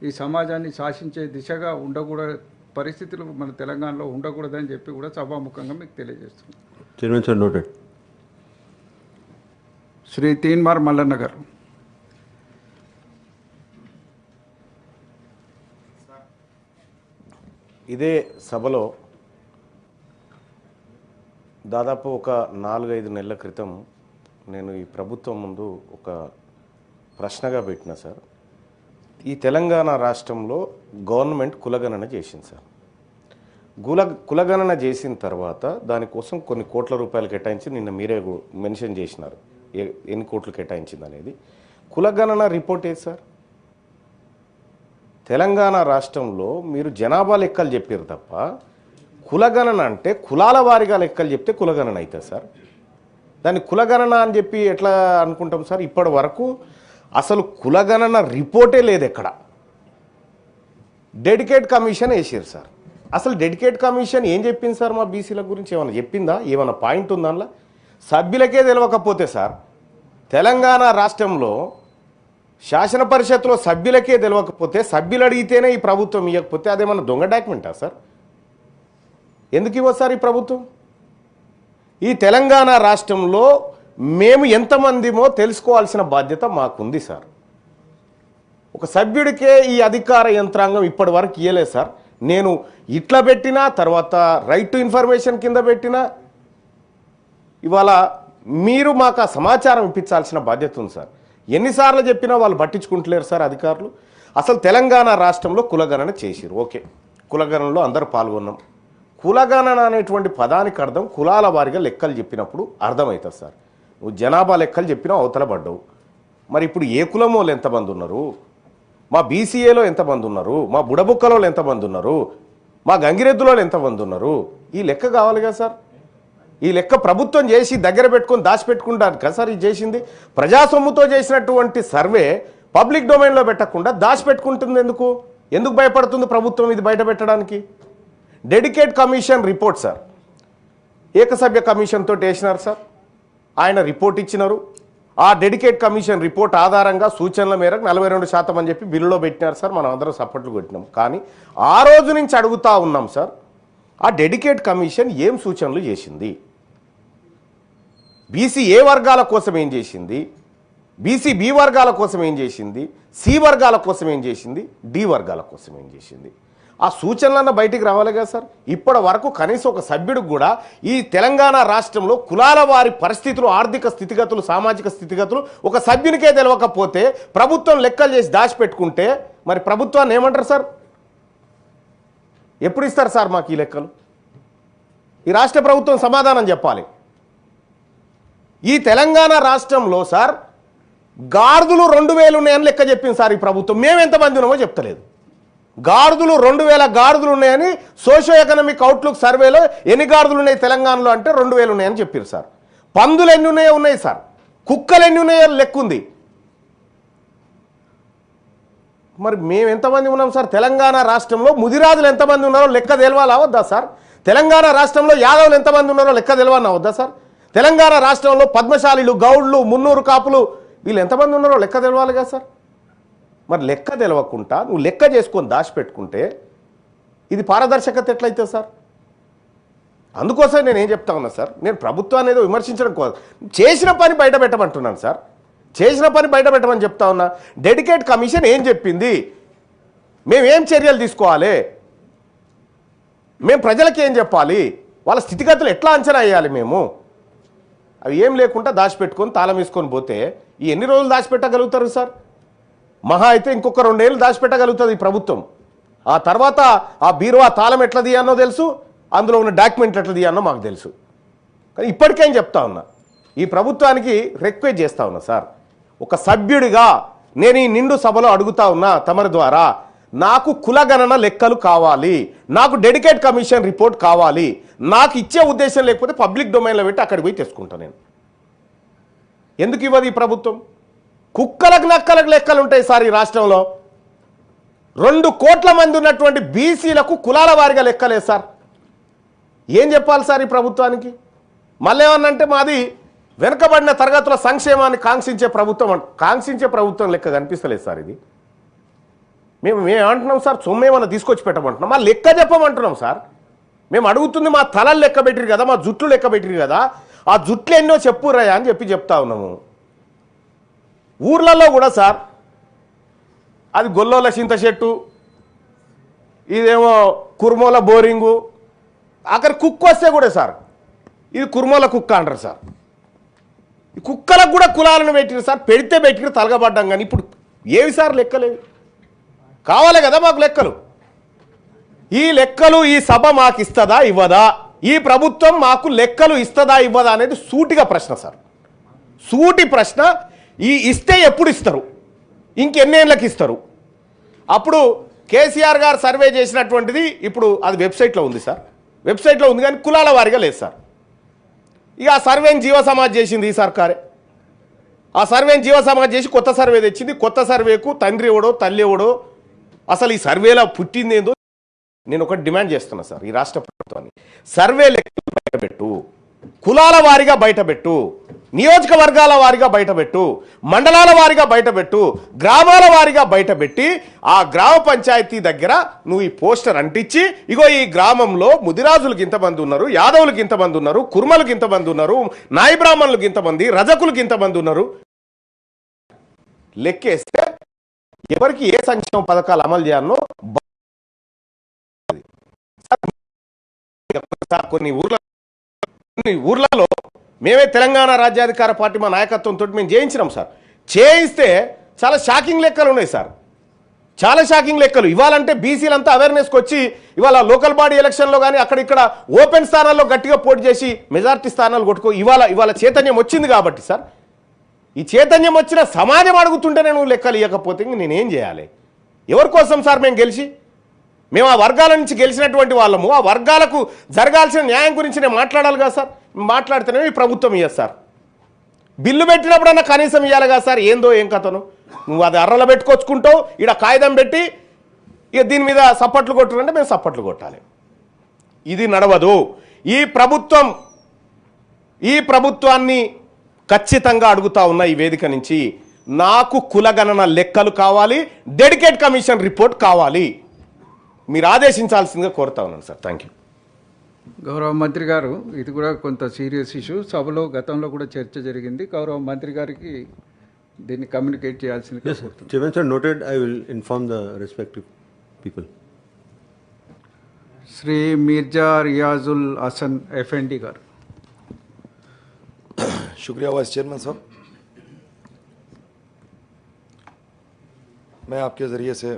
ఈ సమాజాన్ని శాసించే దిశగా ఉండకూడదు, పరిస్థితులు మన తెలంగాణలో ఉండకూడదని చెప్పి కూడా సభాముఖంగా మీకు తెలియజేస్తున్నాం. శ్రీ తీన్మార్ మల్లన్న గారు. ఇదే సభలో దాదాపు ఒక 4-5 నెలల క్రితం నేను ఈ ప్రభుత్వం ముందు ఒక ప్రశ్నగా పెట్టిన సార్. ఈ తెలంగాణ రాష్ట్రంలో గవర్నమెంట్ కులగణన చేసింది సార్. కులగణన చేసిన తర్వాత దానికోసం కొన్ని కోట్ల రూపాయలు కేటాయించి నిన్న మీరే మెన్షన్ చేసినారు ఎన్ని కోట్లు కేటాయించింది అనేది. కులగణన రిపోర్ట్ ఏది సార్? తెలంగాణ రాష్ట్రంలో మీరు జనాభా లెక్కలు చెప్పారు తప్ప కులగణన అంటే కులాల వారీగా లెక్కలు చెప్తే కులగణన అవుతుంది సార్. దాన్ని కులగణన అని చెప్పి ఎట్లా అనుకుంటాం సార్? ఇప్పటి వరకు అసలు కులగణన రిపోర్టే లేదు ఎక్కడ. డెడికేట్ కమిషన్ వేసారు సార్. అసలు డెడికేట్ కమిషన్ ఏం చెప్పింది సార్? మా బీసీల గురించి ఏమైనా చెప్పిందా? ఏమైనా పాయింట్ ఉందా? అందులో సభ్యులకే తెలియకపోతే సార్, తెలంగాణ రాష్ట్రంలో శాసన పరిషత్తులో సభ్యులకే తెలియకపోతే సభ్యులు అడిగితేనే ఈ ప్రభుత్వం ఇవ్వకపోతే అదేమన్నా దొంగ డాక్యుమెంటా సార్? ఎందుకు ఇవ్వదు సార్ ఈ ప్రభుత్వం? ఈ తెలంగాణ రాష్ట్రంలో మేము ఎంతమందిమో తెలుసుకోవాల్సిన బాధ్యత మాకుంది సార్. ఒక సభ్యుడికే ఈ అధికార యంత్రాంగం ఇప్పటి వరకు ఇవ్వలేదు సార్. నేను ఇట్లా పెట్టినా, తర్వాత రైట్ టు ఇన్ఫర్మేషన్ కింద పెట్టినా, ఇవాళ మీరు మాకు ఆ సమాచారం ఇప్పించాల్సిన బాధ్యత ఉంది సార్. ఎన్నిసార్లు చెప్పినా వాళ్ళు పట్టించుకుంటలేరు సార్ అధికారులు. అసలు తెలంగాణ రాష్ట్రంలో కులగణన చేసిరు, ఓకే, కులగణనలో అందరూ పాల్గొన్నాం. కులగణన అనేటువంటి పదానికి అర్థం కులాల వారిగా లెక్కలు చెప్పినప్పుడు అర్థమవుతుంది సార్. నువ్వు జనాభా లెక్కలు చెప్పినా అవతల పడ్డావు. మరి ఇప్పుడు ఏ కులం వాళ్ళు ఎంతమంది ఉన్నారు, మా బీసీఏలో ఎంతమంది ఉన్నారు, మా బుడబుక్కలో ఎంతమంది ఉన్నారు, మా గంగిరెద్దులో ఎంతమంది ఉన్నారు, ఈ లెక్క కావాలి కదా సార్. ఈ లెక్క ప్రభుత్వం చేసి దగ్గర పెట్టుకొని దాచిపెట్టుకుంటారు కదా సార్. ఇది చేసింది ప్రజాసొమ్ముతో చేసినటువంటి సర్వే పబ్లిక్ డొమైన్లో పెట్టకుండా దాచిపెట్టుకుంటుంది. ఎందుకు భయపడుతుంది ప్రభుత్వం ఇది బయట పెట్టడానికి? డెడికేట్ కమిషన్ రిపోర్ట్ సార్, ఏకసభ్య కమిషన్ తోటి వేసినారు సార్. ఆయన రిపోర్ట్ ఇచ్చినారు. ఆ డెడికేట్ కమిషన్ రిపోర్ట్ ఆధారంగా సూచనల మేరకు 42% అని చెప్పి బిల్లులో పెట్టినారు సార్. మనం అందరం సపోర్ట్లు కొట్టినాం. కానీ ఆ రోజు నుంచి అడుగుతా ఉన్నాం సార్, ఆ డెడికేట్ కమిషన్ ఏం సూచనలు చేసింది? బీసీ ఏ వర్గాల కోసం ఏం చేసింది, బీసీ బి వర్గాల కోసం ఏం చేసింది, సి వర్గాల కోసం ఏం చేసింది, డి వర్గాల కోసం ఏం చేసింది? ఆ సూచనలన్న బయటికి రావాలి కదా సార్. ఇప్పటి వరకు కనీసం ఒక సభ్యుడికి కూడా ఈ తెలంగాణ రాష్ట్రంలో కులాల వారి పరిస్థితులు, ఆర్థిక స్థితిగతులు, సామాజిక స్థితిగతులు ఒక సభ్యునికే తెలియకపోతే ప్రభుత్వం లెక్కలు చేసి దాచిపెట్టుకుంటే మరి ప్రభుత్వాన్ని ఏమంటారు సార్? ఎప్పుడు ఇస్తారు సార్ మాకు ఈ లెక్కలు? ఈ రాష్ట్ర ప్రభుత్వం సమాధానం చెప్పాలి. ఈ తెలంగాణ రాష్ట్రంలో సార్ గాడిదలు 2000 ఉన్నాయని లెక్క చెప్పింది సార్ ఈ ప్రభుత్వం. మేము ఎంతమంది ఉన్నామో చెప్తలేదు. గాడిదలు 2000 గాడిదలు ఉన్నాయని సోషియో ఎకనామిక్ అవుట్లుక్ సర్వేలో ఎన్ని గాడిదలు ఉన్నాయి తెలంగాణలో అంటే 2000 ఉన్నాయని చెప్పారు సార్. పందులు ఎన్ని ఉన్నాయో ఉన్నాయి సార్, కుక్కలు ఎన్ని ఉన్నాయో లెక్క ఉంది. మరి మేము ఎంతమంది ఉన్నాం సార్? తెలంగాణ రాష్ట్రంలో ముదిరాజులు ఎంతమంది ఉన్నారో లెక్క తెలవాలా వద్దా సార్? తెలంగాణ రాష్ట్రంలో యాదవులు ఎంతమంది ఉన్నారో లెక్క తెలవాలన్నా వద్దా సార్? తెలంగాణ రాష్ట్రంలో పద్మశాలీలు, గౌడ్లు, మున్నూరు కాపులు వీళ్ళు ఎంతమంది ఉన్నారో లెక్క తెలవాలి కదా సార్. మరి లెక్క తెలవకుండా నువ్వు లెక్క చేసుకొని దాచిపెట్టుకుంటే ఇది పారదర్శకత ఎట్లయితే సార్? అందుకోసం నేను ఏం చెప్తా ఉన్నా సార్, నేను ప్రభుత్వాన్ని ఏదో విమర్శించడం కోసం చేసిన పని బయట పెట్టమంటున్నాను సార్. చేసిన పని బయట పెట్టమని చెప్తా ఉన్నా. డెడికేట్ కమిషన్ ఏం చెప్పింది, మేమేం చర్యలు తీసుకోవాలి, మేము ప్రజలకి ఏం చెప్పాలి, వాళ్ళ స్థితిగతులు ఎట్లా అంచనా వేయాలి, మేము అవి ఏం లేకుండా దాచిపెట్టుకొని తాళం వేసుకొని పోతే ఈ ఎన్ని రోజులు దాచిపెట్టగలుగుతారు సార్? మహా అయితే ఇంకొక 2 ఏళ్ళు దాచిపెట్టగలుగుతుంది ఈ ప్రభుత్వం. ఆ తర్వాత ఆ బీరువా తాళం ఎట్లా తీయానో తెలుసు, అందులో ఉన్న డాక్యుమెంట్ ఎట్లా తీయానో మాకు తెలుసు. కానీ ఇప్పటికేం చెప్తా ఉన్నా, ఈ ప్రభుత్వానికి రిక్వెస్ట్ చేస్తా ఉన్నా సార్, ఒక సభ్యుడిగా నేను ఈ నిండు సభలో అడుగుతా ఉన్నా తమరి ద్వారా, నాకు కులగణన లెక్కలు కావాలి, నాకు డెడికేట్ కమిషన్ రిపోర్ట్ కావాలి. నాకు ఇచ్చే ఉద్దేశం లేకపోతే పబ్లిక్ డొమైన్లో పెట్టి అక్కడికి పోయి తెచ్చుకుంటా నేను. ఎందుకు ఇవ్వదు ఈ ప్రభుత్వం? కుక్కలకు నక్కలకు లెక్కలు ఉంటాయి సార్ ఈ రాష్ట్రంలో. 2 కోట్ల మంది ఉన్నటువంటి బీసీలకు కులాల వారిగా లెక్కలేదు సార్. ఏం చెప్పాలి సార్ ఈ ప్రభుత్వానికి? మళ్ళీ ఏమన్నంటే మాది వెనుకబడిన తరగతుల సంక్షేమాన్ని కాంక్షించే ప్రభుత్వం లెక్క కనిపిస్తలేదు సార్ ఇది. మేము ఏమంటున్నాం సార్? సొమ్మేమన్నా తీసుకొచ్చి పెట్టమంటున్నాం, మా లెక్క చెప్పమంటున్నాం సార్. మేము అడుగుతుంది మా తలలు లెక్క పెట్టిరు కదా, మా జుట్లు లెక్క పెట్టిరు కదా, ఆ జుట్లు ఎన్నో చెప్పురాయా అని చెప్తా ఉన్నాము. ఊర్లలో కూడా సార్ అది గొల్లోల చింత చెట్టు, ఇదేమో కుర్మోల బోరింగు, అక్కడ కుక్క వస్తే కూడా సార్ ఇది కుర్మోల కుక్క అంటారు సార్. ఈ కుక్కలకు కూడా కులాలను పెట్టిరు సార్, పెడితే పెట్టిరు తలగబడ్డాం. కానీ ఇప్పుడు ఏవి సార్ లెక్కలేవి? కావాలి కదా మాకు లెక్కలు. ఈ లెక్కలు ఈ సభ మాకు ఇస్తుందా ఇవ్వదా, ఈ ప్రభుత్వం మాకు లెక్కలు ఇస్తుందా ఇవ్వదా అనేది సూటిగా ప్రశ్న సార్. సూటి ప్రశ్న. ఈ ఇస్తే ఎప్పుడు ఇస్తారు, ఇంకెన్నేళ్ళకి ఇస్తారు? అప్పుడు కేసీఆర్ గారు సర్వే చేసినటువంటిది ఇప్పుడు అది వెబ్సైట్లో ఉంది సార్, వెబ్సైట్లో ఉంది కానీ కులాల వారిగా లేదు సార్. ఇక ఆ సర్వేని జీవ సమాజ్ చేసింది ఈ సర్కారే. ఆ సర్వేని జీవ సమాజ్ చేసి కొత్త సర్వే తెచ్చింది. కొత్త సర్వేకు తండ్రి ఎవడో తల్లి ఎవడో అసలు ఈ సర్వేలో పుట్టిందేందో నేను ఒకటి డిమాండ్ చేస్తున్నా సార్ ఈ రాష్ట్ర ప్రభుత్వాన్ని. సర్వే లెక్కలు బయటపెట్టు, కులాల వారిగా బయటపెట్టు, నియోజకవర్గాల వారిగా బయటపెట్టు, మండలాల వారిగా బయటపెట్టు, గ్రామాల వారిగా బయటపెట్టి ఆ గ్రామ పంచాయతీ దగ్గర నువ్వు ఈ పోస్టర్ అంటించి ఇగో ఈ గ్రామంలో ముదిరాజులకు ఇంతమంది ఉన్నారు, యాదవులకు ఇంతమంది ఉన్నారు, కుర్మలకు ఇంతమంది ఉన్నారు, నాయి బ్రాహ్మణులకు ఇంతమంది, రజకులకు ఇంతమంది ఉన్నారు లెక్కేస్తే ఎవరికి ఏ సంక్షేమ పథకాలు అమలు చేయాలనో కొన్ని ఊర్లలో మేమే తెలంగాణ రాజ్యాధికార పార్టీ మా నాయకత్వంతో మేము చేయించినాం సార్. చేయిస్తే చాలా షాకింగ్ లెక్కలు ఉన్నాయి సార్, చాలా షాకింగ్ లెక్కలు. ఇవాళంటే బీసీలంతా అవేర్నెస్కి వచ్చి ఇవాళ లోకల్ బాడీ ఎలక్షన్లో కానీ అక్కడిక్కడ ఓపెన్ స్థానాల్లో గట్టిగా పోటీ చేసి మెజార్టీ స్థానాలు కొట్టుకో ఇవాళ చైతన్యం వచ్చింది కాబట్టి సార్. ఈ చైతన్యం వచ్చిన సమాజం అడుగుతుంటే నేను లెక్కలు ఇవ్వకపోతే నేనేం చేయాలి? ఎవరి కోసం సార్ మేము గెలిచి? మేము ఆ వర్గాల నుంచి గెలిచినటువంటి వాళ్ళము, ఆ వర్గాలకు జరగాల్సిన న్యాయం గురించి నేను మాట్లాడాలి కదా సార్. మాట్లాడితేనే ఈ ప్రభుత్వం ఇయ్యదు సార్. బిల్లు పెట్టినప్పుడన్నా కనీసం ఇవ్వాలి కదా సార్. ఏందో ఏం కథను నువ్వు అది అర్రలో పెట్టుకొచ్చుకుంటావు, ఈడ కాగితం పెట్టి ఇక దీని మీద సప్పట్లు కొట్టుకుంటే మేము సప్పట్లు కొట్టాలి. ఇది నడవదు. ఈ ప్రభుత్వాన్ని ఖచ్చితంగా అడుగుతా ఉన్న ఈ వేదిక నుంచి నాకు కులగణన లెక్కలు కావాలి, డెడికేట్ కమిషన్ రిపోర్ట్ కావాలి. మీరు ఆదేశించాల్సిందిగా కోరుతా ఉన్నాను సార్. Thank you. గౌరవ మంత్రి గారు, ఇది కూడా కొంత సీరియస్ ఇష్యూ. సభలో గతంలో కూడా చర్చ జరిగింది. గౌరవ మంత్రి గారికి దీన్ని కమ్యూనికేట్ చేయాల్సిందిగా కోరుతున్నాను. Chairman sir, noted. I will inform the respective people. Shri Mirza Riyazul Hasan FMD గారు. शुक्रिया वाइस चेयरमैन साहब, मैं आपके ज़रिए से